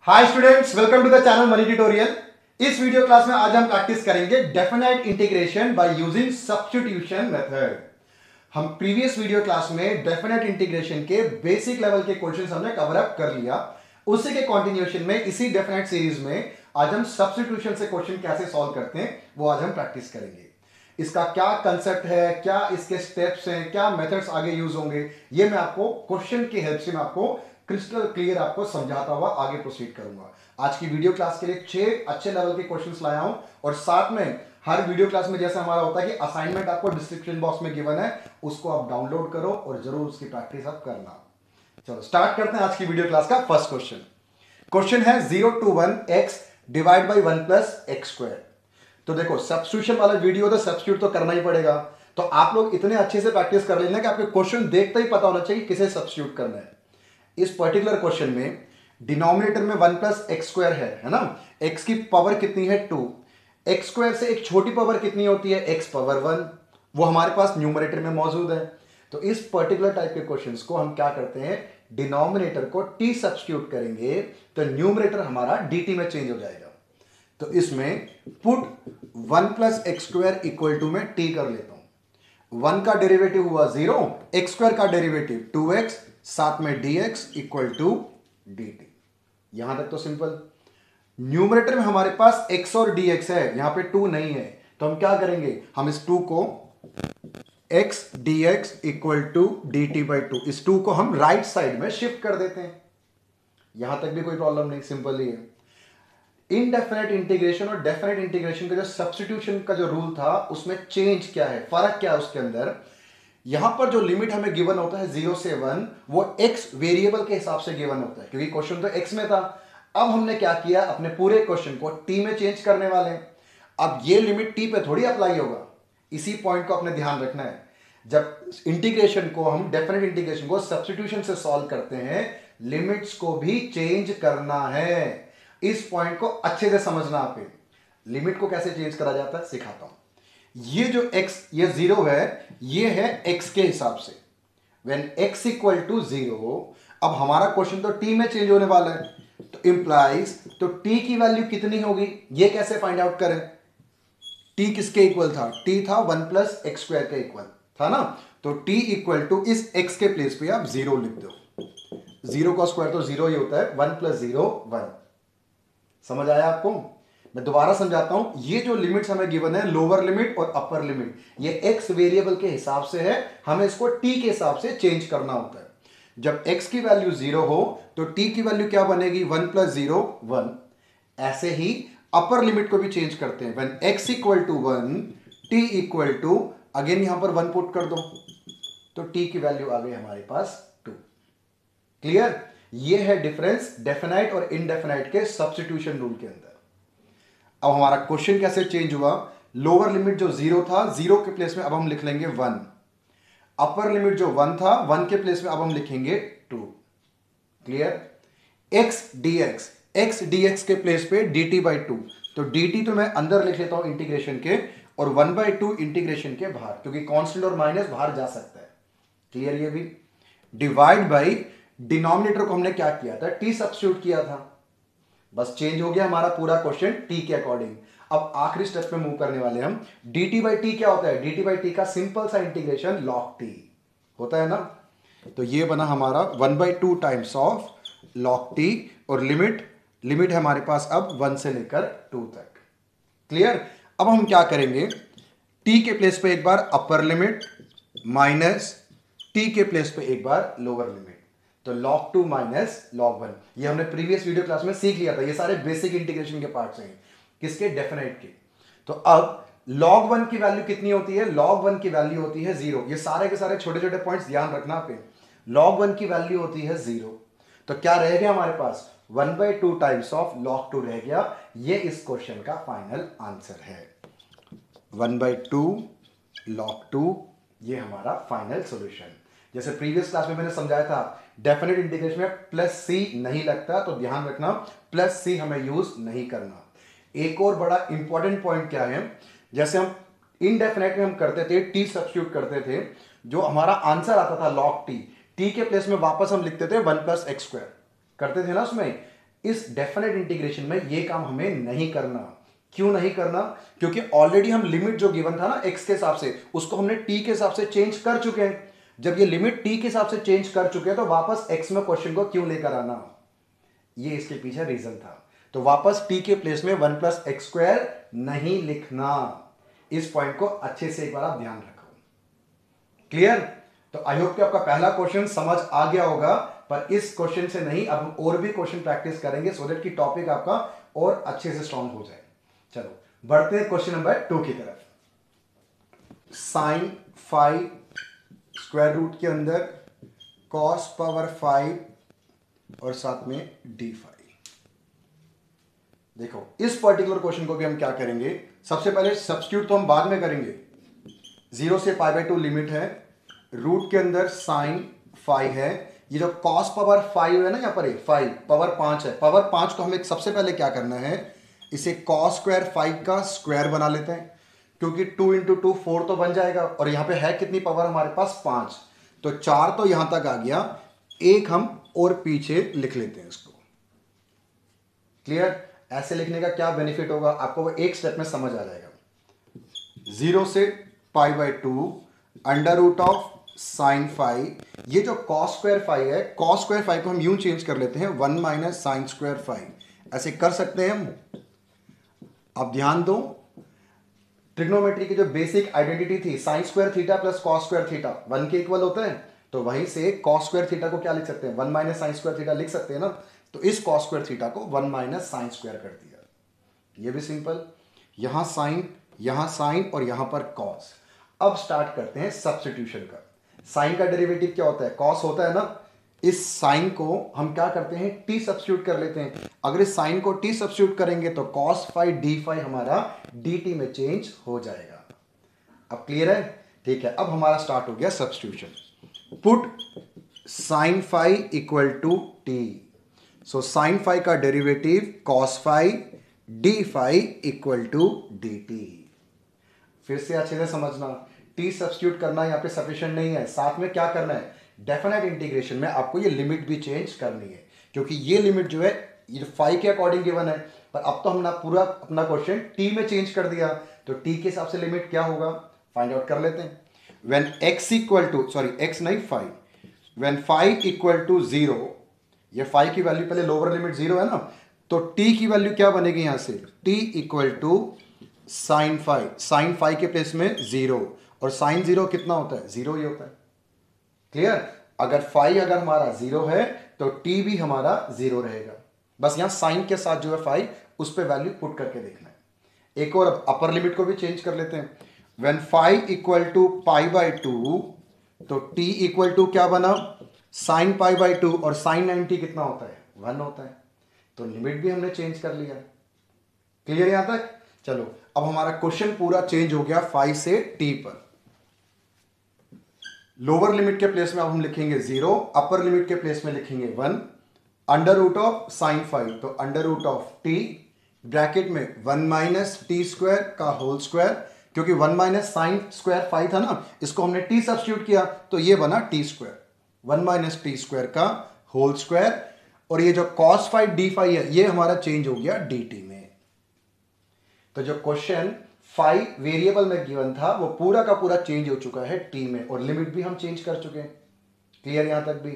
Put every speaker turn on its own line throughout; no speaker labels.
Hi students, welcome to the channel money tutorial. इस video class में आज हम प्रैक्टिस करेंगे definite integration by using substitution method. हम प्रीवियस वीडियो क्लास में डेफिनेट इंटीग्रेशन के बेसिक लेवल के क्वेश्चंस हमने कवर अप कर लिया। उसी के कंटिन्यूएशन में इसी डेफिनेट सीरीज में आज हम सब्स्टिट्यूशन से क्वेश्चन कैसे सॉल्व करते हैं वो आज हम प्रैक्टिस करेंगे। इसका क्या कंसेप्ट है, क्या इसके स्टेप्स हैं, क्या मेथड्स आगे यूज होंगे, ये मैं आपको क्वेश्चन की हेल्प से मैं आपको क्रिस्टल क्लियर आपको समझाता हुआ आगे प्रोसीड करूंगा। आज की वीडियो क्लास के लिए 6 अच्छे लेवल के क्वेश्चंस लाया हूं और साथ में हर वीडियो क्लास में जैसे हमारा होता है कि असाइनमेंट आपको डिस्क्रिप्शन बॉक्स में गिवन है, उसको आप डाउनलोड करो और जरूर उसकी प्रैक्टिस आप करना। चलो स्टार्ट करते हैं आज की वीडियो क्लास का फर्स्ट क्वेश्चन। क्वेश्चन है 0 to 1 x divide by 1 plus X square. तो देखो सब्स्टिट्यूशन वाला वीडियो तो सब्स्टिट्यूट तो करना ही पड़ेगा, तो आप लोग इतने अच्छे से प्रैक्टिस कर लेना कि आपको क्वेश्चन देखते ही पता होना चाहिए किसे सब्स्टिट्यूट करना है। इस पर्टिकुलर क्वेश्चन में डिनोमिनेटर में 1 प्लस एक्स स्क्वायर है ना। x की पावर कितनी है 2। एक्स स्क्वायर से एक छोटी पावर कितनी होती है x पावर 1, वो हमारे पास न्यूमरेटर में मौजूद है। तो इस पर्टिकुलर टाइप के क्वेश्चंस को हम क्या करते हैं, डिनोमिनेटर को t सब्स्टिट्यूट करेंगे तो न्यूमरेटर हमारा dt में चेंज हो जाएगा। तो इसमें put 1 plus X square equal to में t कर लेता हूं। 1 का डेरिवेटिव हुआ 0, एक्स स्क्वायर का डेरिवेटिव 2x, साथ में dx इक्वल टू dt। यहां तक तो सिंपल। न्यूमरेटर में हमारे पास x और dx है, यहां पे 2 नहीं है, तो हम क्या करेंगे, हम इस 2 को x dx equal to dt by 2, इस 2 को हम राइट साइड में शिफ्ट कर देते हैं। यहां तक भी कोई प्रॉब्लम नहीं, सिंपल ही है। इनडेफिनेट इंटीग्रेशन और डेफिनेट इंटीग्रेशन का जो सब्स्टिट्यूशन का जो रूल था उसमें चेंज क्या है, फर्क क्या है उसके अंदर। यहां पर जो लिमिट हमें गिवन होता है 0 से 1, वो x वेरिएबल के हिसाब से गिवन होता है, क्योंकि क्वेश्चन तो x में था। अब हमने क्या किया, अपने पूरे क्वेश्चन को t में चेंज करने वाले हैं। अब ये लिमिट t पे थोड़ी अप्लाई होगा, इसी पॉइंट को अपने ध्यान रखना है। जब इंटीग्रेशन को हम डेफिनेट इंटीग्रेशन को सब्स्टिट्यूशन से सॉल्व करते हैं, लिमिट्स को भी चेंज करना है। इस पॉइंट को अच्छे से समझना। आप लिमिट को कैसे चेंज करा जाता है सिखाता हूं। ये जो x ये 0 है, ये है x के हिसाब से। व्हेन x इक्वल टू 0, अब हमारा क्वेश्चन तो t में चेंज होने वाला है, तो इंप्लाइज तो t की वैल्यू कितनी होगी, ये कैसे फाइंड आउट करें। t किसके इक्वल था, t था 1 प्लस एक्स स्क्वायर के इक्वल था ना। तो t इक्वल टू इस x के प्लेस पे आप 0 लिख दो। 0 का स्क्वायर तो 0 ही होता है, 1 प्लस 0 1। समझ आया आपको। मैं दोबारा समझाता हूं। ये जो लिमिट्स हमें गिवन है, लोअर लिमिट और अपर लिमिट, ये x वेरिएबल के हिसाब से है, हमें इसको t के हिसाब से चेंज करना होता है। जब x की वैल्यू 0 हो तो t की वैल्यू क्या बनेगी, 1 प्लस 0 1। ऐसे ही अपर लिमिट को भी चेंज करते हैं। When x equal to 1, t equal to, again यहां पर 1 पुट कर दो, तो t की वैल्यू आ गई हमारे पास 2। क्लियर। ये है डिफरेंस डेफिनाइट और इनडेफिनाइट के सब्स्टिट्यूशन रूल के अंदर। अब हमारा क्वेश्चन कैसे चेंज हुआ, लोअर लिमिट जो 0 था, 0 के प्लेस में अब हम लिख लेंगे 1। अपर लिमिट जो 1 था, 1 के प्लेस में अब हम लिखेंगे 2। क्लियर। x dx के प्लेस पे dt बाई 2, तो dt तो मैं अंदर लिख लेता हूं इंटीग्रेशन के, और 1 बाई 2 इंटीग्रेशन के बाहर, क्योंकि कांस्टेंट और माइनस बाहर जा सकता है। क्लियर। ये भी डिवाइड बाई डिनोमिनेटर को हमने क्या किया था, t सब्स्टिट्यूट किया था, बस चेंज हो गया हमारा पूरा क्वेश्चन t के अकॉर्डिंग। अब आखिरी स्टेप पे मूव करने वाले हम। dt बाई टी क्या होता है, dt बाई टी का सिंपल सा इंटीग्रेशन log t होता है ना। तो ये बना हमारा 1 by 2 times of log t, और लिमिट है हमारे पास अब 1 से लेकर 2 तक। क्लियर। अब हम क्या करेंगे, t के प्लेस पे एक बार अपर लिमिट माइनस t के प्लेस पे एक बार लोअर लिमिट, तो log 2 माइनस log 1। ये हमने प्रीवियस वीडियो क्लास में सीख लिया था। ये सारे बेसिक इंटीग्रेशन के पार्ट्स हैं, किसके, डेफिनेट के। तो अब log 1 की वैल्यू कितनी होती है, log 1 की वैल्यू होती है 0। ये सारे के सारे छोटे छोटे पॉइंट्स ध्यान रखना पे। log 1 की वैल्यू होती है 0, तो क्या रह गया हमारे पास, 1 बाई 2 टाइम्स ऑफ log 2 रह गया। ये इस क्वेश्चन का फाइनल आंसर है। 1 बाई 2 log 2, ये हमारा फाइनल सोल्यूशन। जैसे प्रीवियस क्लास में मैंने समझाया था, डेफिनेट इंटीग्रेशन में प्लस सी नहीं लगता, तो ध्यान रखना प्लस सी हमें यूज नहीं करना। एक और बड़ा इंपॉर्टेंट पॉइंट क्या है, जैसे हम इनडेफिनेट में हम करते थे, टी सब्स्टिट्यूट करते थे, जो हमारा आंसर आता था log टी, टी के प्लेस में वापस हम लिखते थे 1 प्लस एक्स स्क्वायर, करते थे ना उसमें। इस डेफिनेट इंटीग्रेशन में ये काम हमें नहीं करना। क्यों नहीं करना? क्योंकि ऑलरेडी हम लिमिट जो गिवन था ना x के हिसाब से, उसको हमने t के हिसाब से चेंज कर चुके हैं। जब ये लिमिट t के हिसाब से चेंज कर चुके हैं तो वापस x में क्वेश्चन को क्यों लेकर आना? ये इसके पीछे रीजन था। तो वापस t के प्लेस में 1 प्लस एक्स स्क्वायर नहीं लिखना। इस पॉइंट को अच्छे से एक बार आप ध्यान रखो। क्लियर? तो आई होप कि आपका पहला क्वेश्चन समझ आ गया होगा, पर इस क्वेश्चन से नहीं, अब हम और भी क्वेश्चन प्रैक्टिस करेंगे सो दैट कि टॉपिक आपका और अच्छे से स्ट्रांग हो जाए। चलो बढ़ते हैं क्वेश्चन नंबर 2 की तरफ। साइन 5 स्क्वायर रूट के अंदर कॉस पावर 5 और साथ में d5। देखो इस पर्टिकुलर क्वेश्चन को भी हम क्या करेंगे, सबसे पहले सब्स्टिट्यूट तो हम बाद में करेंगे। 0 से π/2 लिमिट है, रूट के अंदर साइन 5 है, ये जो cos पावर 5 है ना, यहाँ पर 5 पावर 5 है, पावर 5 को हमें सबसे पहले क्या करना है, इसे cos स्क्वायर 5 का स्क्वायर बना लेते हैं, क्योंकि 2 इंटू 2 4 तो बन जाएगा, और यहाँ पे है कितनी पावर हमारे पास 5, तो 4 तो यहां तक आ गया, एक हम और पीछे लिख लेते हैं इसको। क्लियर? ऐसे लिखने का क्या बेनिफिट होगा आपको, वो एक स्टेप में समझ आ जाएगा। 0 से π/2 अंडर रूट ऑफ साइन 5, ये जो cos स्क्वायर 5 है, cos स्क्वायर 5 को हम यूं चेंज कर लेते हैं 1 माइनस साइन स्क्वायर 5, ऐसे कर सकते हैं हम। अब ध्यान दो, ट्रिग्नोमेट्री की जो बेसिक आइडेंटिटी थी, sine square theta plus cos square theta 1 के इक्वल होता है, तो वहीं से कॉस स्क्वायर थीटा को क्या लिख सकते हैं, 1 माइनस साइन स्क्वायर थीटा लिख सकते हैं ना। तो इस कॉस स्क्वायर थीटा को 1 माइनस साइन स्क्वायर कर दिया, ये भी सिंपल। यहां साइन और यहां पर कॉस। अब स्टार्ट करते हैं सब्स्टिट्यूशन का। साइन का डेरिवेटिव क्या होता है, कॉस होता है ना। इस साइन को हम क्या करते हैं, टी सब्स्टिट्यूट कर लेते हैं। अगर इस साइन को टी सब्स्टिट्यूट करेंगे तो cos 5 d5 हमारा dt में चेंज हो जाएगा। अब क्लियर है? ठीक है, अब हमारा स्टार्ट हो गया substitution. Put sine 5 equal to T, so sine 5 का derivative cos 5 d5 equal to dt। फिर से अच्छे से समझना, टी सब्स्टिट्यूट करना यहाँ पे सफिशिएंट नहीं है, साथ में क्या करना है, डेफिनेट इंटीग्रेशन में आपको ये लिमिट भी चेंज करनी है, क्योंकि ये लिमिट जो है ये 5 के अकॉर्डिंग गिवन है, पर अब तो हमने पूरा अपना क्वेश्चन टी में चेंज कर दिया, तो टी के हिसाब से लिमिट क्या होगा फाइंड आउट कर लेते हैं। When x equal to, sorry x नहीं 5, व्हेन 5 इक्वल टू 0, ये 5 की वैल्यू पहले लोअर लिमिट 0 है ना, तो t की वैल्यू क्या बनेगी यहां से, t equal to sine 5, sine 5 के प्लेस में 0, और साइन 0 कितना होता है, 0 ही होता है। क्लियर? अगर 5 अगर हमारा 0 है तो t भी हमारा 0 रहेगा, बस यहां साइन के साथ जो है 5 उस पर वैल्यू पुट करके देखना है। एक और अपर लिमिट को भी चेंज कर लेते हैं। व्हेन 5 इक्वल टू π/2, तो t इक्वल टू क्या बना, साइन π/2, और साइन 90 कितना होता है, 1 होता है, तो लिमिट भी हमने चेंज कर लिया। क्लियर यहां तक? चलो अब हमारा क्वेश्चन पूरा चेंज हो गया 5 से t पर। लोअर लिमिट के प्लेस में अब हम लिखेंगे 0, अपर लिमिट के प्लेस में लिखेंगे 1, अंडर रूट ऑफ साइन 5, तो under root of t, bracket में 1 माइनस टी स्क्वायर का होल स्क्वायर, क्योंकि 1 माइनस साइन स्क्वायर 5 था ना, इसको हमने t सब्स्टिट्यूट किया तो ये बना T square, 1 minus T square का होल स्क्वायर, और ये जो cos 5 d5 है ये हमारा चेंज हो गया dt में। तो जो क्वेश्चन 5 वेरिएबल में गिवन था वो पूरा का पूरा चेंज हो चुका है t में, और लिमिट भी हम चेंज कर चुके हैं। क्लियर यहां तक भी?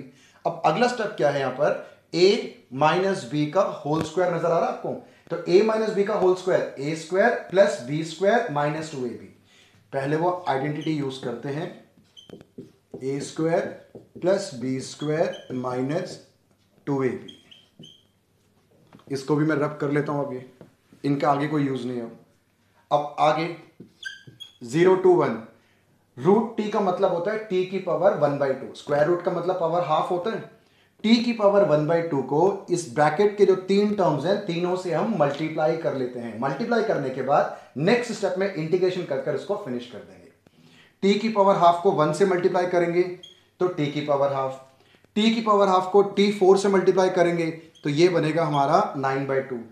अब अगला स्टेप क्या है, यहां पर a माइनस बी का होल स्क्वायर नजर आ रहा है आपको, तो a माइनस बी का whole square a square plus B square minus 2ab। पहले वो आइडेंटिटी यूज करते हैं, a square plus B square minus 2ab। इसको भी मैं रब कर लेता हूं, अब ये इनका आगे कोई यूज नहीं है। अब आगे 0 to 1, रूट टी का मतलब होता है t की पावर 1/2, स्क्वायर रूट का मतलब पावर हाफ होता है। t की पावर 1/2 को इस ब्रैकेट के जो 3 टर्म्स हैं तीनों से हम मल्टीप्लाई कर लेते हैं। मल्टीप्लाई करने के बाद नेक्स्ट स्टेप में इंटीग्रेशन कर इसको फिनिश कर देंगे। t की पावर हाफ को 1 से मल्टीप्लाई करेंगे तो t की पावर हाफ, t की पावर हाफ को t 4 से मल्टीप्लाई करेंगे तो ये बनेगा हमारा 9/2।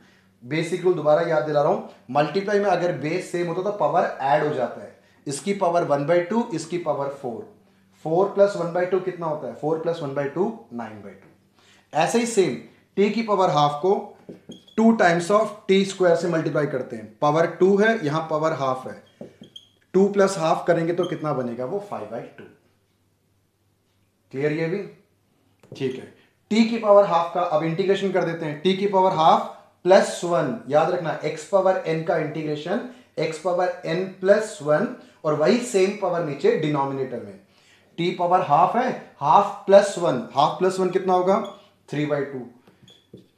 बेसिक रूल दोबारा याद दिला रहा हूं, मल्टीप्लाई में अगर बेस सेम होता तो पावर ऐड हो जाता है। इसकी पावर 1/2, इसकी पावर 4, 4 प्लस 1/2 कितना होता है, 4 प्लस 1/2 9/2। ऐसे ही सेम टी की पावर हाफ को 2 टाइम्स ऑफ टी स्क्वायर से मल्टीप्लाई करते हैं। पावर 2 है, यहां पावर हाफ है, 2 प्लस हाफ करेंगे तो कितना बनेगा, वो 5/2। क्लियर ये भी? ठीक है। टी की पावर हाफ का अब इंटीग्रेशन कर देते हैं। टी की पावर हाफ प्लस 1, याद रखना एक्स पावर एन का integration X power N plus 1, और वही सेम पावर नीचे डिनोमिनेटर में। टी पावर हाफ है, हाफ प्लस 1, हाफ प्लस 1 कितना होगा, 3/2।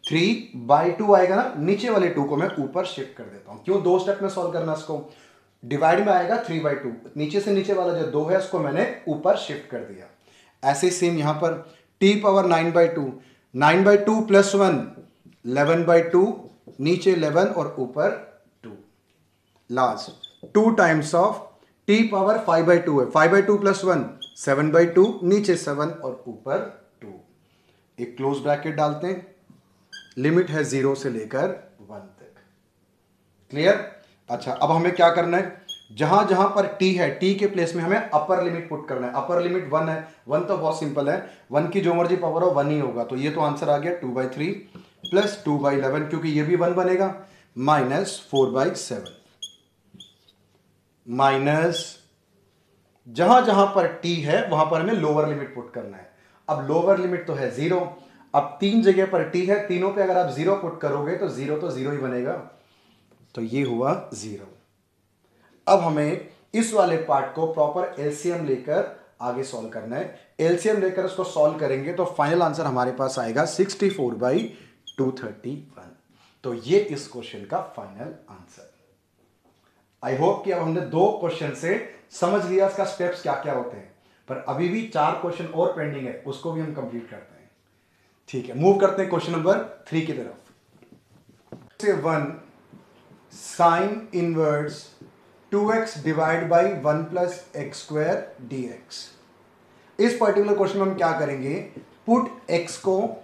3/2 आएगा ना, नीचे वाले 2 को मैं ऊपर शिफ्ट कर देता हूं। क्यों 2 स्टेप में सॉल्व करना इसको, डिवाइड में आएगा 3/2, नीचे से नीचे वाला जो 2 है उसको मैंने ऊपर शिफ्ट कर दिया। ऐसे सेम यहां पर टी पावर 9/2, 9/2 प्लस 1 11/2, नीचे 11 और ऊपर 2। Last 2 times of T power 5/2 है, 5/2 प्लस 1 7/2, नीचे 7 और ऊपर 2। एक क्लोज ब्रैकेट डालते हैं, लिमिट है 0 से लेकर 1 तक। क्लियर? अच्छा, अब हमें क्या करना है, जहां जहां पर t है, t के प्लेस में हमें अपर लिमिट पुट करना है। अपर लिमिट 1 है, 1 तो बहुत सिंपल है, 1 की जो मर्जी पावर हो 1 ही होगा, तो ये तो आंसर आ गया 2/3 प्लस 2/11, क्योंकि ये भी 1 बनेगा, माइनस 4/7 माइनस, जहां जहां पर t है वहां पर हमें लोअर लिमिट पुट करना है। अब लोअर लिमिट तो है 0, अब 3 जगह पर t है, तीनों पे अगर आप 0 पुट करोगे तो 0 ही बनेगा, तो ये हुआ 0। अब हमें इस वाले पार्ट को प्रॉपर एलसीएम लेकर आगे सॉल्व करना है। एलसीएम लेकर उसको सॉल्व करेंगे तो फाइनल आंसर हमारे पास आएगा 64/231। तो ये इस क्वेश्चन का फाइनल आंसर। आई होप कि अब हमने 2 क्वेश्चन से समझ लिया इसका स्टेप्स क्या क्या होते हैं, पर अभी भी 4 क्वेश्चन और पेंडिंग है, उसको भी हम कंप्लीट करते हैं। ठीक है, मूव करते हैं क्वेश्चन नंबर 3 की तरफ। से 1 sine inverse 2x divide by 1 plus X square dx। इस पर्टिकुलर क्वेश्चन में हम क्या करेंगे, पुट x को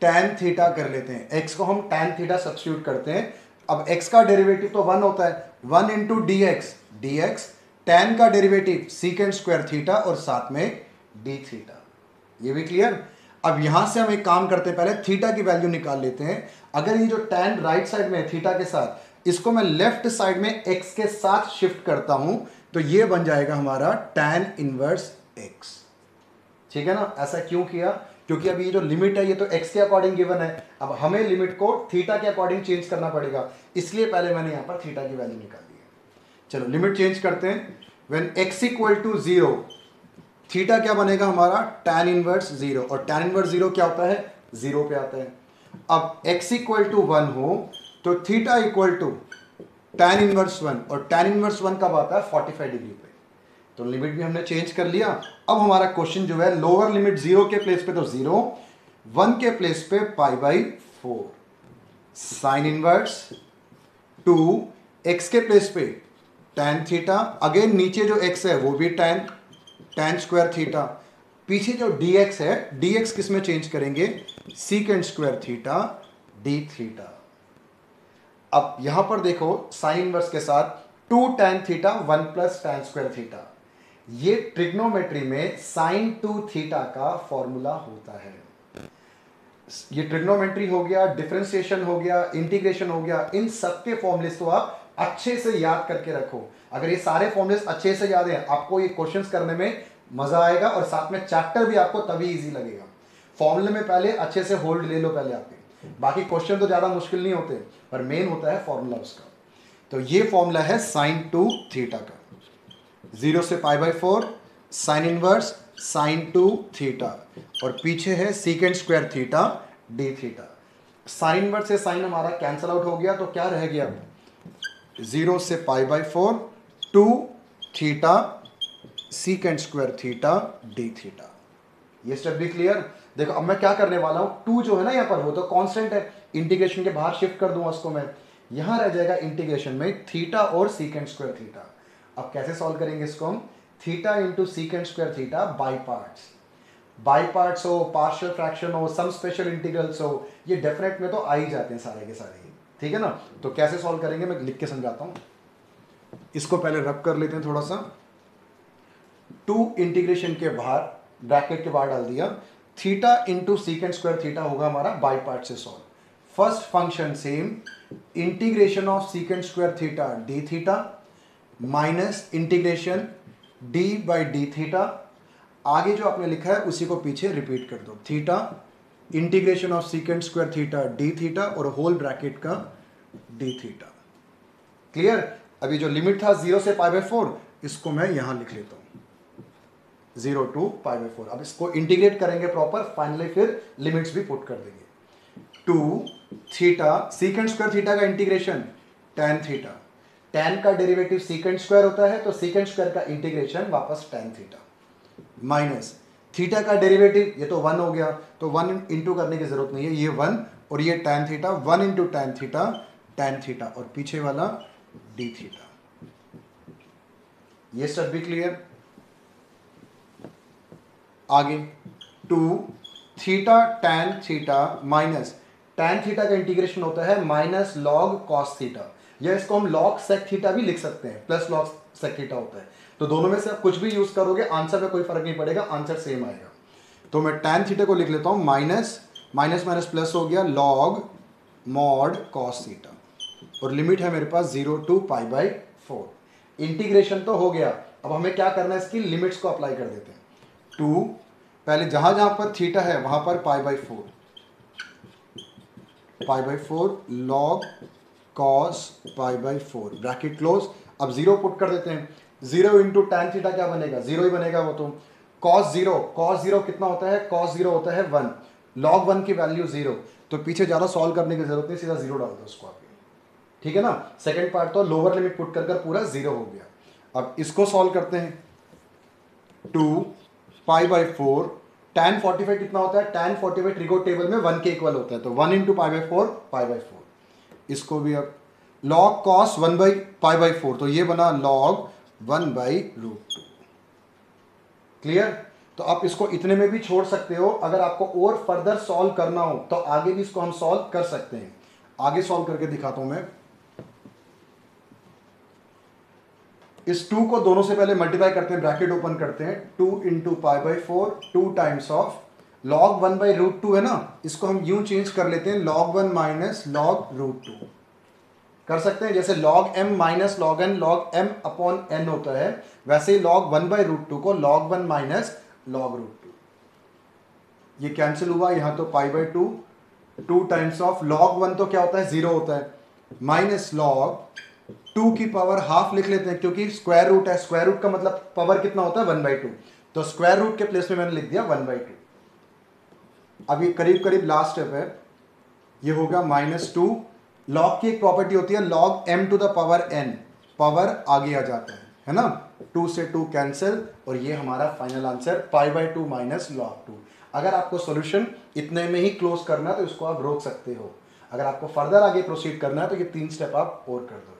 tan थीटा कर लेते हैं, x को हम tan थीटा सब्स्टिट्यूट करते हैं। अब x का डेरिवेटिव तो 1 होता है, 1 इंटू dx, tan का डेरिवेटिव सीकेंड स्क्वायर थीटा और साथ में d थीटा। ये भी क्लियर? अब यहां से हम एक काम करते हैं, पहले थीटा की वैल्यू निकाल लेते हैं। अगर ये जो tan राइट साइड में है थीटा के साथ, इसको मैं लेफ्ट साइड में x के साथ शिफ्ट करता हूं, तो ये बन जाएगा हमारा tan इनवर्स x। ठीक है ना? ऐसा क्यों किया, क्योंकि अभी ये जो लिमिट है ये तो x के अकॉर्डिंग गिवन है, अब हमें लिमिट को थीटा के अकॉर्डिंग चेंज करना पड़ेगा, इसलिए पहले मैंने यहां पर थीटा की वैल्यू निकाल दी है। चलो लिमिट चेंज करते हैं। When x equal to 0, theta क्या बनेगा हमारा, tan इनवर्स 0, और tan इनवर्स 0 क्या होता है, 0 पे आता है। अब x इक्वल टू 1 हो तो theta equal to tan inverse 1, और tan इनवर्स 1 कब आता है, 45 डिग्री पे। तो लिमिट भी हमने चेंज कर लिया। अब हमारा क्वेश्चन जो है, लोअर लिमिट 0 के प्लेस पे तो 0, 1 के प्लेस पे π/4, साइन इनवर्स 2, x के प्लेस पे tan थीटा, अगेन नीचे जो x है वो भी tan स्क्वायर थीटा, पीछे जो dx है, dx किस में चेंज करेंगे, secant square theta d theta. अब यहां पर देखो साइन इनवर्स के साथ 2 tan theta 1 plus tan square theta, ये ट्रिग्नोमेट्री में साइन 2 थीटा का फॉर्मूला होता है। ये ट्रिग्नोमेट्री हो गया, डिफरेंशिएशन हो गया, इंटीग्रेशन हो गया, इन सबके फॉर्मूले तो आप अच्छे से याद करके रखो। अगर ये सारे फॉर्मूले अच्छे से याद हैं, आपको ये क्वेश्चंस करने में मजा आएगा और साथ में चैप्टर भी आपको तभी इजी लगेगा। फॉर्मूले में पहले अच्छे से होल्ड ले लो पहले आपके, बाकी क्वेश्चन तो ज्यादा मुश्किल नहीं होते, पर मेन होता है फॉर्मूला उसका। तो ये फॉर्मूला है साइन 2 थीटा का, 0 से π/4 साइन इनवर्स साइन 2 थीटा, और पीछे है secant square theta d theta. Sine inverse से साइन हमारा कैंसल आउट हो गया, तो क्या रह गया, 0 से π/4 2 theta secant square theta d theta. ये स्टेप भी क्लियर? देखो अब मैं क्या करने वाला हूं, 2 जो है ना यहाँ पर वो तो कांस्टेंट है, इंटीग्रेशन के बाहर शिफ्ट कर दूंगा उसको मैं, यहां रह जाएगा इंटीग्रेशन में थीटा और सीकेंड स्क्वायर थीटा। अब कैसे सॉल्व करेंगे इसको हम, theta into secant square theta by parts हो, पार्शियल फ्रैक्शन हो, सम स्पेशल इंटीग्रल्स हो, ये डेफिनेट में तो आ ही जाते हैं सारे के सारे। ठीक है ना? तो कैसे सॉल्व करेंगे मैं लिख के समझाता हूं। इसको पहले रब कर लेते हैं थोड़ा सा। 2 इंटीग्रेशन के बाहर, ब्रैकेट के बाहर डाल दिया, theta into secant square theta होगा हमारा बाई पार्ट से solve. First function same, integration of secant square theta D theta minus integration D by D theta. आगे जो आपने लिखा है उसी को पीछे रिपीट कर दो, theta integration of secant square theta D theta और होल ब्रैकेट का डी थीटा। क्लियर? अभी जो लिमिट था 0 से π/4 इसको मैं यहां लिख लेता हूं, 0 to π/4। अब इसको इंटीग्रेट करेंगे प्रॉपर, फाइनली फिर लिमिट्स भी पुट कर देंगे। 2 थीटा सीकेंड स्क्वायर थीटा का इंटीग्रेशन tan थीटा, tan का डेरिवेटिव सीकेंड स्क्वायर होता है तो सीकेंड स्क्वायर का इंटीग्रेशन वापस tan थीटा, माइनस थीटा का डेरिवेटिव ये तो 1 हो गया तो 1 इंटू करने की जरूरत नहीं है, ये 1 और ये tan theta, 1 into tan theta और पीछे वाला d थीटा। ये सब भी क्लियर? आगे 2 theta tan theta minus tan theta का इंटीग्रेशन होता है माइनस log cos थीटा, या इसको हम log sec थीटा भी लिख सकते हैं, प्लस log sec थीटा होता है। तो दोनों में से आप कुछ भी यूज करोगे आंसर में कोई फर्क नहीं पड़ेगा, आंसर सेम आएगा। तो मैं tan थीटा को लिख लेता हूं माइनस माइनस माइनस प्लस हो गया log mod cos थीटा और लिमिट है मेरे पास 0 to π/4। इंटीग्रेशन तो हो गया, अब हमें क्या करना है, इसकी लिमिट्स को अप्लाई कर देते हैं। 2 पहले जहां जहां पर थीटा है वहां पर π/4 log cos π/4 ब्रैकेट क्लोज। अब 0 पुट कर देते हैं, 0 इंटू tan थीटा क्या बनेगा, 0 ही बनेगा वो तो। cos 0 कितना होता है, cos 0 होता है 1, log 1 की वैल्यू 0, तो पीछे ज़्यादा सॉल्व करने की जरूरत नहीं, सीधा 0 डाल दो उसको आप, ठीक है ना। सेकंड पार्ट तो लोअर लिमिट पुट कर पूरा 0 हो गया। अब इसको सॉल्व करते हैं, 2 π/4 tan 45 कितना होता है, tan 45 ट्रिगो टेबल में 1 के इक्वल होता है, तो 1 इंटू π/4 इसको भी अब log cos 1/π/4 तो ये बना log 1/√2। क्लियर? तो आप इसको इतने में भी छोड़ सकते हो, अगर आपको और फर्दर सॉल्व करना हो तो आगे भी इसको हम सॉल्व कर सकते हैं। आगे सॉल्व करके दिखाता हूं मैं। इस 2 को दोनों से पहले मल्टीप्लाई करते हैं, ब्रैकेट ओपन करते हैं, 2 इंटू π/4 2 टाइम्स ऑफ log 1/√2 है ना, इसको हम यूं चेंज कर लेते हैं log 1 माइनस log√2 कर सकते हैं। जैसे log m minus log n log m upon n होता है, वैसे ही log 1/√2 को log 1 माइनस log√2। ये कैंसिल हुआ, यहां तो π/2 2 टाइम्स ऑफ log 1 तो क्या होता है 0 होता है, माइनस log 2 की पावर हाफ लिख लेते हैं क्योंकि स्क्वायर रूट है, स्क्वायर रूट का मतलब पावर कितना होता है 1/2, तो स्क्वायर रूट के प्लेस में मैंने लिख दिया 1/2। अब ये करीब करीब लास्ट स्टेप है, ये होगा -2। log की एक प्रॉपर्टी होती है log m to the power n, power आगे आ जाता है ना, 2 से 2 कैंसिल और ये हमारा फाइनल आंसर π/2 माइनस log 2। अगर आपको सॉल्यूशन इतने में ही क्लोज करना है तो इसको आप रोक सकते हो, अगर आपको फर्दर आगे प्रोसीड करना है तो ये 3 स्टेप आप और कर दोगे।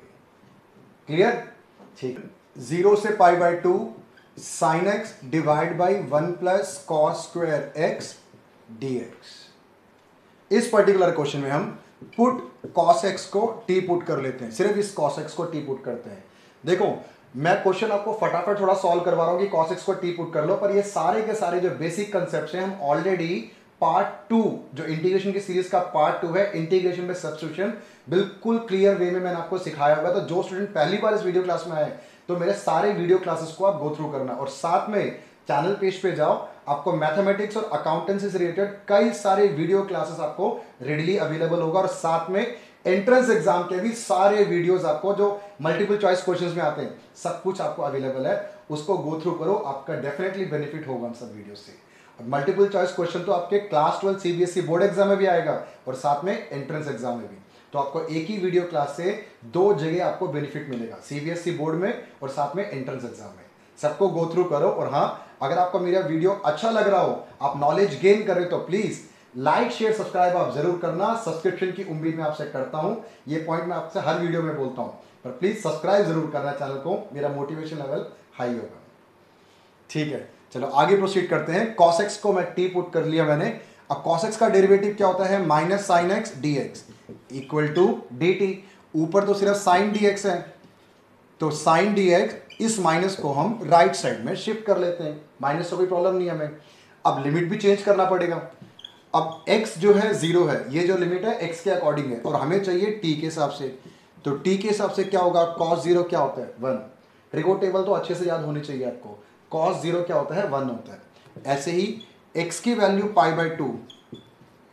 क्लियर? ठीक। 0 से π/2 sin x divide by 1 plus cos square x dx। इस पर्टिकुलर क्वेश्चन में हम पुट cos x को t पुट कर लेते हैं, सिर्फ इस cos x को t पुट करते हैं। देखो मैं क्वेश्चन आपको फटाफट थोड़ा सॉल्व करवा रहा हूं कि cos x को t पुट कर लो, पर ये सारे के सारे जो बेसिक कंसेप्ट हैं हम ऑलरेडी पार्ट 2 जो इंटीग्रेशन की सीरीज का पार्ट 2 है, इंटीग्रेशन में सब्स्टिट्यूशन, बिल्कुल क्लियर वे में मैंने आपको सिखाया हुआ। तो जो स्टूडेंट पहली बार इस वीडियो क्लास में आए तो मेरे सारे वीडियो क्लासेस को आप गो थ्रू करना, और साथ में चैनल पेज पे जाओ, आपको मैथमेटिक्स और अकाउंटेंसी से रिलेटेड कई सारे वीडियो क्लासेस आपको रेडीली अवेलेबल होगा, और साथ में एंट्रेंस एग्जाम के भी सारे वीडियोस आपको जो मल्टीपल चॉइस क्वेश्चंस में आते हैं सब कुछ आपको अवेलेबल है, उसको गो थ्रू करो, आपका डेफिनेटली बेनिफिट होगा उन सब वीडियो से। मल्टीपल चॉइस क्वेश्चन तो आपके क्लास 12 सीबीएसई बोर्ड एग्जाम में भी आएगा और साथ में एंट्रेंस एग्जाम में भी, तो आपको एक ही वीडियो क्लास से 2 जगह आपको बेनिफिट मिलेगा, सीबीएसई बोर्ड में और साथ में एंट्रेंस एग्जाम में। सबको गो थ्रू करो, और हाँ अगर आपको मेरा वीडियो अच्छा लग रहा हो, आप नॉलेज गेन कर रहे हो, तो प्लीज लाइक शेयर सब्सक्राइब आप जरूर करना। सब्सक्रिप्शन की उम्मीद मैं आपसे करता हूं, ये पॉइंट मैं आपसे हर वीडियो में बोलता हूं, पर प्लीज सब्सक्राइब जरूर करना चैनल को, मेरा मोटिवेशन लेवल हाई होगा। ठीक है, चलो आगे प्रोसीड करते हैं। cos x को मैं t पुट कर लिया मैंने। अब cos x का डेरिवेटिव क्या होता है, minus sine x dx equal to dt। ऊपर तो सिर्फ साइन dx है, तो साइन dx, इस माइनस को हम राइट साइड में शिफ्ट कर लेते हैं, माइनस तो कोई प्रॉब्लम नहीं है हमें। अब लिमिट भी चेंज करना पड़ेगा। अब x जो है 0 है, ये जो लिमिट है x के अकॉर्डिंग है और हमें चाहिए t के हिसाब से। तो t के हिसाब से क्या होगा, cos 0 क्या होता है 1। रिको टेबल तो अच्छे से याद होनी चाहिए आपको। cos 0 क्या होता है 1 होता है। ऐसे ही x की वैल्यू π/2,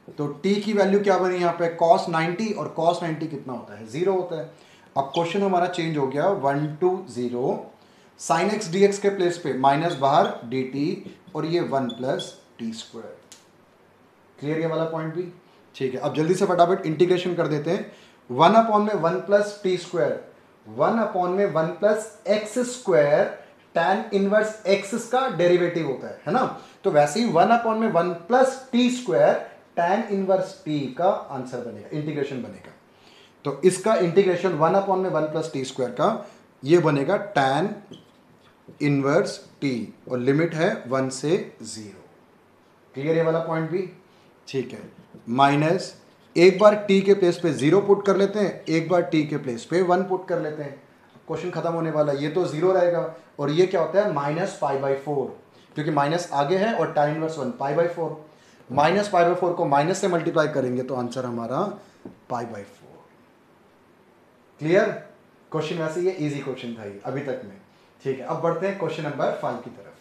तो t की वैल्यू क्या बनी यहाँ पे cos 90, और cos 90 कितना होता है 0 होता है। अब क्वेश्चन हमारा चेंज हो गया 1 to 0, sin x dx के प्लेस पे माइनस बाहर dt और ये 1 प्लस टी स्क्वायर। क्लियर ये वाला पॉइंट भी? ठीक है, अब जल्दी से फटाफट इंटीग्रेशन कर देते हैं। 1/1 plus T square, 1/1 plus X square tan inverse x का डेरिवेटिव होता है ना। तो वैसे ही 1/1 plus T square tan inverse t का आंसर बनेगा, इंटीग्रेशन बनेगा। तो इसका इंटीग्रेशन 1/1 प्लस टी स्क्वायर का ये बनेगा tan इनवर्स t और लिमिट है 1 से 0। क्लियर ये वाला पॉइंट भी? ठीक है, माइनस एक बार t के प्लेस पे 0 पुट कर लेते हैं, एक बार t के प्लेस पे 1 पुट कर लेते हैं। क्वेश्चन खत्म होने वाला है। ये तो 0 रहेगा और ये क्या होता है -π/4, क्योंकि माइनस आगे है और tan इनवर्स 1 π/4। -π/4 को माइनस से मल्टीप्लाई करेंगे तो आंसर हमारा π/4। क्लियर? क्वेश्चन वैसे ये इजी क्वेश्चन था ये अभी तक में। ठीक है, अब बढ़ते हैं क्वेश्चन नंबर 5 की तरफ।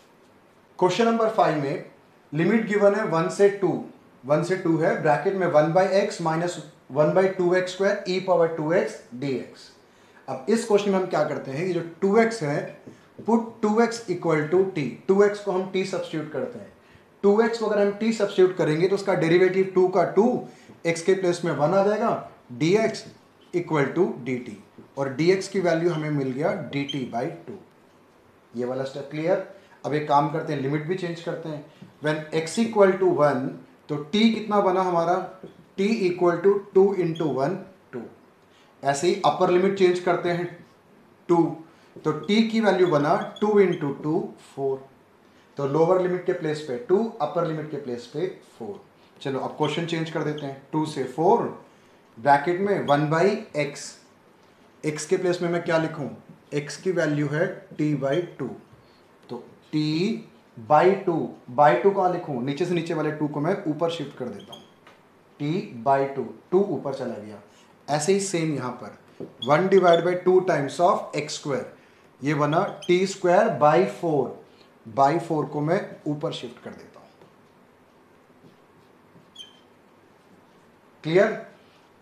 क्वेश्चन नंबर 5 में लिमिट गिवन है 1 से 2, 1 से 2 है, ब्रैकेट में 1/x minus 1/2x square e⁻2x dx। अब इस क्वेश्चन में हम क्या करते हैं, ये जो 2x है put 2x equal to t, 2x को हम t सब्स्टिट्यूट करते हैं। 2x को अगर हम t सब्स्टिट्यूट करेंगे तो उसका डेरिवेटिव 2 का 2, x के प्लेस में 1 आ जाएगा, dx इक्वल टू dt, और dx की वैल्यू हमें मिल गया dt/2। ये वाला स्टेप क्लियर? अब एक काम करते हैं, लिमिट भी चेंज करते हैं। व्हेन x इक्वल टू 1 तो t कितना बना हमारा, t इक्वल टू 2 इंटू 1 2। ऐसे ही अपर लिमिट चेंज करते हैं 2, तो t की वैल्यू बना 2 इंटू 2 4। तो लोअर लिमिट के प्लेस पे 2, अपर लिमिट के प्लेस पे 4। चलो अब क्वेश्चन चेंज कर देते हैं, 2 से 4 ब्रैकेट में 1/x, x के प्लेस में मैं क्या लिखूं, x की वैल्यू है t/2, तो t/2 कहाँ लिखूं, नीचे से नीचे वाले 2 को मैं ऊपर शिफ्ट कर देता हूं, t/2, 2 ऊपर चला गया। ऐसे ही सेम यहां पर 1/2 टाइम्स ऑफ x स्क्वायर, ये बना t²/4 को मैं ऊपर शिफ्ट कर देता हूं। क्लियर?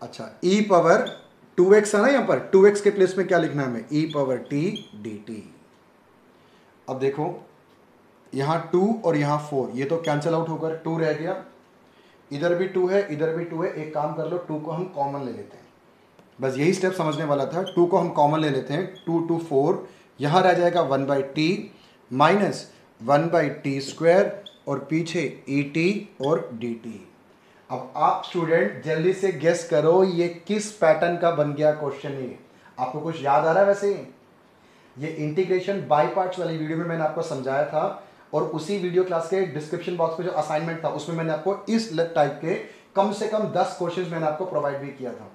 अच्छा, e⁻2x है ना, यहां पर 2x के प्लेस में क्या लिखना है हमें, e⁻t dt। अब देखो यहां 2 और यहां 4, ये तो कैंसिल आउट होकर 2 रह गया, इधर भी 2 है, इधर भी 2 है। एक काम कर लो, 2 को हम कॉमन ले लेते हैं, बस यही स्टेप समझने वाला था। 2 को हम कॉमन ले लेते हैं, 2 to 4, यहां रह जाएगा 1/t माइनस 1/t स्क्वायर और पीछे et और dt। अब आप स्टूडेंट जल्दी से गेस करो ये किस पैटर्न का बन गया क्वेश्चन। ये आपको कुछ याद आ रहा है? वैसे ये इंटीग्रेशन बाय पार्ट्स वाली वीडियो में मैंने आपको समझाया था, और उसी वीडियो क्लास के डिस्क्रिप्शन बॉक्स में जो असाइनमेंट था उसमें मैंने आपको इस टाइप के कम से कम 10 क्वेश्चंस मैंने आपको प्रोवाइड भी किया था।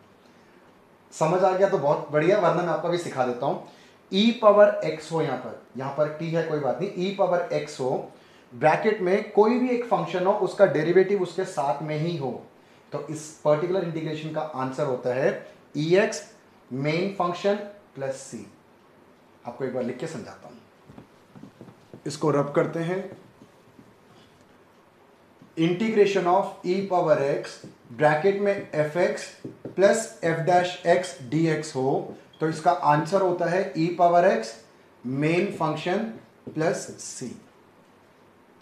समझ आ गया तो बहुत बढ़िया, वरना मैं आपको भी सिखा देता हूं। e⁻x हो, यहां पर t है कोई बात नहीं, e⁻x हो, ब्रैकेट में कोई भी एक फंक्शन हो, उसका डेरिवेटिव उसके साथ में ही हो, तो इस पर्टिकुलर इंटीग्रेशन का आंसर होता है ex main function plus c। आपको एक बार लिख के समझाता हूं, इसको रब करते हैं। इंटीग्रेशन ऑफ e⁻x ब्रैकेट में fx प्लस f'(x) dx हो, तो इसका आंसर होता है e⁻x main function plus c।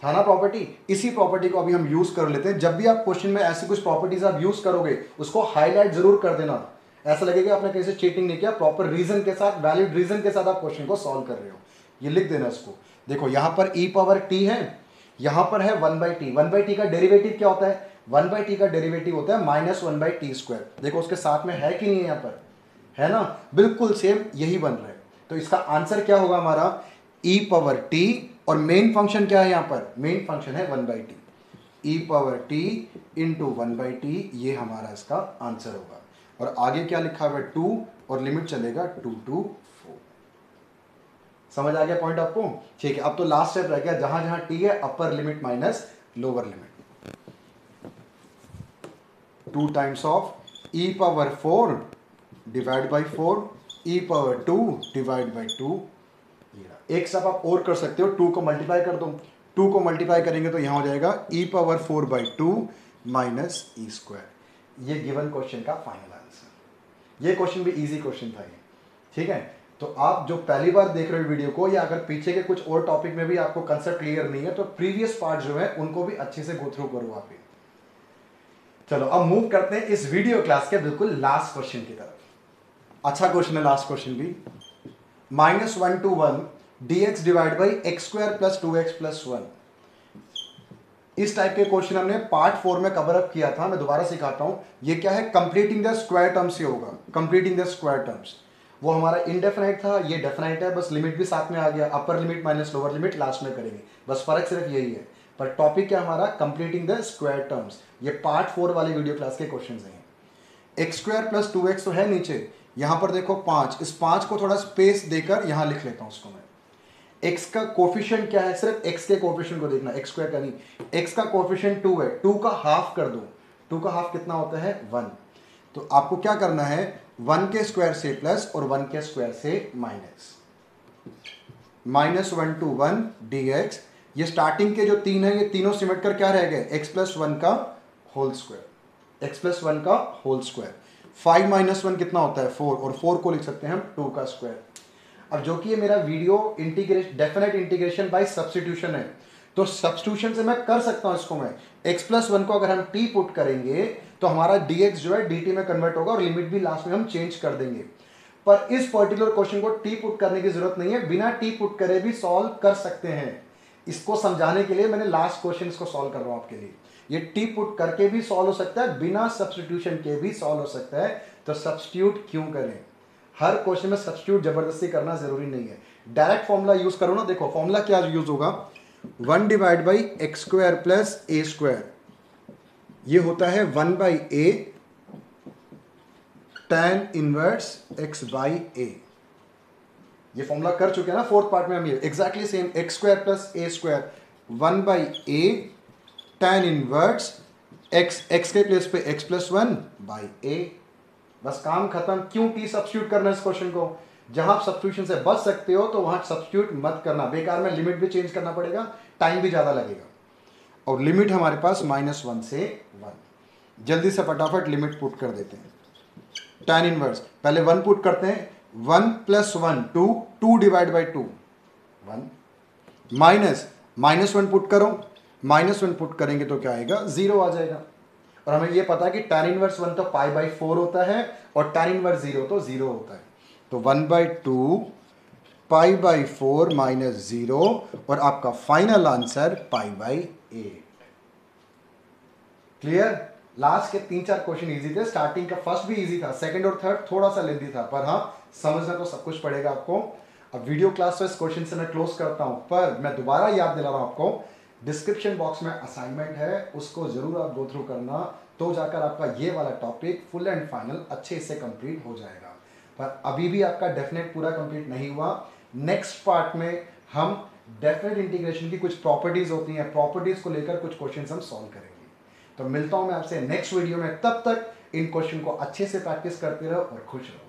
था ना प्रॉपर्टी? इसी प्रॉपर्टी को अभी हम यूज कर लेते हैं। जब भी आप क्वेश्चन में ऐसी कुछ प्रॉपर्टीज आप यूज करोगे, उसको हाईलाइट जरूर कर देना, ऐसा लगेगा आपने कैसे चीटिंग नहीं किया, प्रॉपर रीजन के साथ, वैलिड रीजन के साथ आप क्वेश्चन को सॉल्व कर रहे हो। ये लिख देना इसको। देखो यहां पर e⁻t है, यहां पर है 1/t। 1/t का डेरिवेटिव क्या होता है, 1/t का डेरिवेटिव होता है -1/t स्क्वायर। देखो उसके साथ में है कि नहीं है, यहां पर है ना, बिल्कुल सेम यही बन रहा है। तो इसका आंसर क्या होगा हमारा e⁻t, और मेन फंक्शन क्या है, यहां पर मेन फंक्शन है 1/t, e⁻t इंटू 1/t, ये हमारा इसका आंसर होगा। और आगे क्या लिखा हुआ है 2, और लिमिट चलेगा 2 to 4। समझ आ गया पॉइंट आपको? ठीक है, अब तो लास्ट स्टेप रह गया, जहां जहां t है upper limit minus lower limit 2 times of e power 4 divide by 4 e power 2 divide by 2। एक सब आप और कर सकते हो, 2 को मल्टीप्लाई कर दो, 2 को मल्टीप्लाई करेंगे तो यहां हो जाएगा e power 4 by 2 minus E square. ये गिवन क्वेश्चन का फाइनल आंसर। ये क्वेश्चन भी इजी क्वेश्चन था ये, ठीक है। तो आप जो पहली बार देख रहे हो वीडियो को, या अगर पीछे के कुछ और टॉपिक में भी आपको कंसेप्ट क्लियर नहीं है, तो प्रीवियस पार्ट जो है उनको भी अच्छे से गो थ्रू करो आप। चलो अब मूव करते हैं इस वीडियो क्लास के बिल्कुल लास्ट क्वेश्चन की तरफ। अच्छा क्वेश्चन है लास्ट क्वेश्चन भी। -1 to 1 dx divide by x square plus 2x plus 1। इस टाइप के क्वेश्चन हमने पार्ट 4 में कवर अप किया था, मैं दोबारा सिखाता हूं। ये क्या है, कंप्लीटिंग द स्क्वायर टर्म्स से होगा, कंप्लीटिंग द स्क्वायर टर्म्स। वो हमारा इनडेफिनाइट था, ये डेफिनाइट है, बस लिमिट भी साथ में आ गया, upper limit minus lower limit last में करेंगे, बस फर्क सिर्फ यही है। पर टॉपिक क्या हमारा, कंप्लीटिंग द स्क्वायर टर्म्स। ये पार्ट 4 वाले वीडियो क्लास के क्वेश्चन हैं। एक्स स्क्वायर प्लस 2x तो है नीचे, यहां पर देखो 5, इस 5 को थोड़ा स्पेस देकर यहां लिख लेता हूं उसको मैं। x का कोफिशिएंट क्या है, सिर्फ x के कोफिशिएंट को देखना, x स्क्वायर का नहीं। x का कोफिशिएंट 2 है, 2 का हाफ कर दो, 2 का हाफ कितना होता है 1। तो आपको क्या करना है, 1 के स्क्वायर से प्लस और 1 के स्क्वायर से माइनस। -1 to 1 dx, ये स्टार्टिंग के जो 3 है ये तीनों सिमट कर क्या रह गए, x प्लस 1 का होल स्क्वायर, x प्लस 1 का होल स्क्वायर। 5 - 1 कितना होता है 4, और 4 को लिख सकते हैं हम 2 का स्क्वायर। अब जो कि ये मेरा video integration, definite integration bye substitution है, तो सब्स्टिट्यूशन से मैं कर सकता हूं इसको। मैं x प्लस 1 को अगर हम t पुट करेंगे तो हमारा dx जो है dt में कन्वर्ट होगा, और लिमिट भी लास्ट में हम चेंज कर देंगे। पर इस पर्टिकुलर क्वेश्चन को t पुट करने की जरूरत नहीं है, बिना t पुट करे भी सॉल्व कर सकते हैं। इसको समझाने के लिए मैंने लास्ट क्वेश्चन इसको सॉल्व कर रहा हूं आपके लिए। ये टी पुट करके भी सॉल्व हो सकता है, बिना सब्स्टिट्यूशन के भी सॉल्व हो सकता है। तो सब्स्टिट्यूट क्यों करें, हर क्वेश्चन में सब्स्टिट्यूट जबरदस्ती करना जरूरी नहीं है। डायरेक्ट फॉर्मूला यूज करो ना। देखो फॉर्मूला क्या यूज होगा, 1 divide by x square plus a square, ये होता है 1 by a tan inverse x by a. ये फॉर्मूला कर चुके हैं ना फोर्थ पार्ट में हम, ये exactly same, x square plus a square 1 by a tan inverse x के प्लेस पे x प्लस 1 बाई ए। बस काम खत्म। क्यों टी सब्स्टिट्यूट करना इस क्वेश्चन को, जहां आप सब्स्टिट्यूशन से बच सकते हो तो वहां सब्स्टिट्यूट मत करना, बेकार में लिमिट भी चेंज करना पड़ेगा, टाइम भी ज्यादा लगेगा। और लिमिट हमारे पास -1 से 1। जल्दी से फटाफट लिमिट पुट कर देते हैं। tan इनवर्स पहले 1 पुट करते हैं, 1 plus 1 2, 2 divide by 2 1, minus -1 put करो, -1 पुट करेंगे तो क्या आएगा 0 आ जाएगा। और हमें ये पता है कि tan इनवर्स 1 तो पाई बाई 4 होता है, और tan इनवर्स 0 तो 0 होता है। तो 1/2 पाई बाई 4 माइनस 0, और आपका final answer pi by 8। Clear. Last के 3-4 क्वेश्चन इजी थे, स्टार्टिंग का फर्स्ट भी इजी था, सेकंड और थर्ड थोड़ा सा लेंथी था, पर हाँ समझना तो सब कुछ पड़ेगा आपको। अब वीडियो क्लास तो इस क्वेश्चन से मैं क्लोज करता हूं, पर मैं दोबारा याद दिला रहा हूं आपको, डिस्क्रिप्शन बॉक्स में असाइनमेंट है, उसको जरूर आप गो थ्रू करना, तो जाकर आपका ये वाला टॉपिक फुल एंड फाइनल अच्छे से कंप्लीट हो जाएगा। पर अभी भी आपका डेफिनेट पूरा कंप्लीट नहीं हुआ। नेक्स्ट पार्ट में हम डेफिनेट इंटीग्रेशन की कुछ प्रॉपर्टीज होती हैं, प्रॉपर्टीज को लेकर कुछ क्वेश्चन हम सॉल्व करेंगे। तो मिलता हूं मैं आपसे नेक्स्ट वीडियो में, तब तक इन क्वेश्चन को अच्छे से प्रैक्टिस करते रहो और खुश रहो।